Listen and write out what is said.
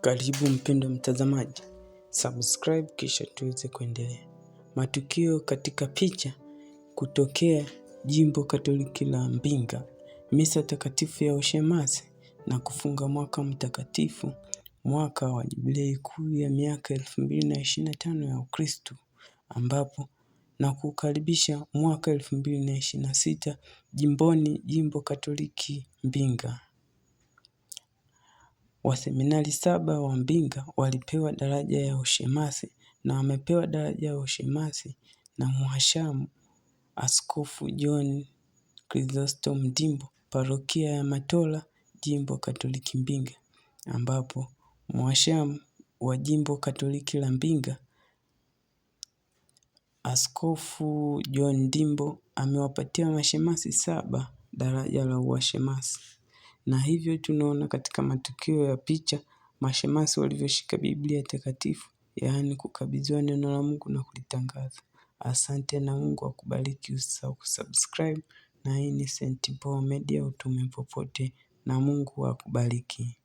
Karibu mpendwa mtazamaji, subscribe kisha tuweze kuendelea. Matukio katika picha kutokea Jimbo Katoliki la Mbinga, misa takatifu ya ushemasi na kufunga mwaka mtakatifu, mwaka wa jubilei kuu ya miaka 2025 ya Ukristo, ambapo na kukaribisha mwaka 2026 jimboni Jimbo Katoliki Mbinga. Waseminari 7 wa Mbinga walipewa daraja ya ushemasi na wamepewa daraja ya ushemasi na Mhashamu Askofu John Chrysostom Ndimbo, parokia ya Matola, Jimbo Katoliki Mbinga, ambapo Mhashamu wa Jimbo Katoliki la Mbinga Askofu John Ndimbo amewapatia mashemasi 7 daraja la uashemasi. Na hivyo tunaona katika matukio ya picha mashemasi walivyoshika Biblia takatifu, yaani kukabidhiwa neno la Mungu na kulitangaza. Asante na Mungu akubariki. Usisahau kusubscribe, na hii ni St. Paul Media, utume popote, na Mungu akubariki.